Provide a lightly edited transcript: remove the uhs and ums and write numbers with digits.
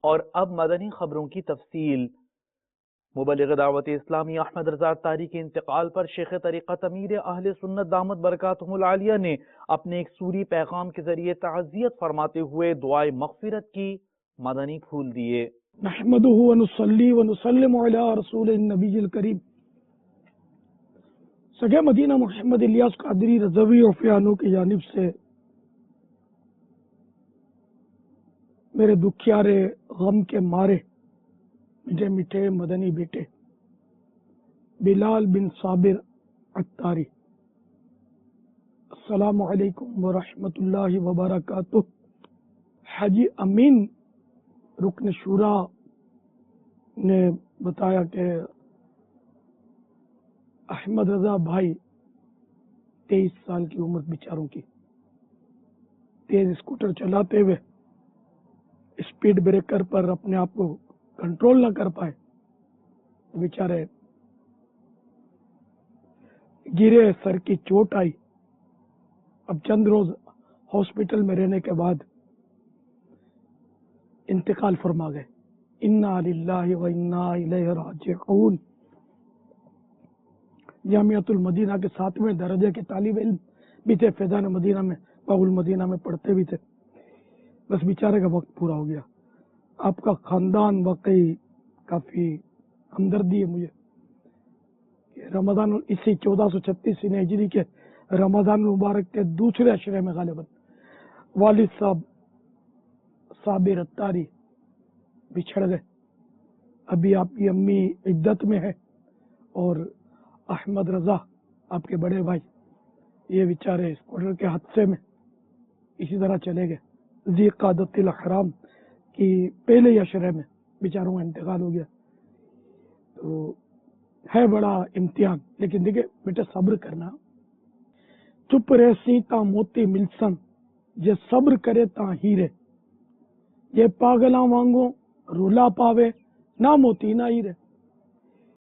اور اب مدنی خبروں کی تفصیل۔ مبلغ دعوت اسلامی احمد رضا اتاری کے انتقال پر شیخ طریقت امیر اہل سنت دامت برکاتہم العالیہ نے اپنے ایک سوری پیغام کے ذریعے تعزیت فرماتے ہوئے دعائے مغفرت کی مدنی پھول دیے۔ نحمدہ ونصلی ونسلم علی رسول النبی الکریم سگے مدینہ محمد الیاس قادری رضوی عفیانو کی جانب سے میرے دکھیارے غم کے مارے میٹھے میٹھے مدنی بیٹے بلال بن صابر اتاری، السلام علیکم ورحمۃ اللہ وبرکاتہ۔ حاجی امین رکن شورا نے بتایا کہ احمد رضا بھائی 23 سال کی عمر بیچاروں کی، تیز اسکوٹر چلاتے ہوئے اسپیڈ بریکر پر اپنے آپ کو کنٹرول نہ کر پائے، بیچارے گرے، سر کی چوٹ آئی، اب چند روز ہاسپٹل میں رہنے کے بعد انتقال فرما گئے۔ انا للہ و انا الیہ راجعون۔ جامعۃ المدینہ کے 7ویں درجے کے طالب علم بھی تھے، فیضان مدینہ میں، باب المدینہ میں پڑھتے بھی تھے، بس بیچارے کا وقت پورا ہو گیا۔ آپ کا خاندان واقعی کافی ہمدردی ہے مجھے کہ رمضان اسی 1436 ہجری کے رمضان المبارک کے دوسرے عشرے میں غالباً والد صاحب صابر اتاری بچھڑ گئے۔ ابھی آپ کی امی عدت میں ہے اور احمد رضا آپ کے بڑے بھائی یہ بیچارے اسکوٹر کے حادثے میں اسی طرح چلے گئے۔ ذی قعدۃ الاحرام کی پہلے عشرے میں بیچاروں کا انتقال ہو گیا، تو ہے بڑا امتحان۔ لیکن دیکھیں بیٹا، صبر کرنا، چپ رہسی تا موتی ملسن، جے صبر کرے تا ہیرے، یہ پاگلاں وانگوں رولا پاوے نہ موتی نہ ہیرے۔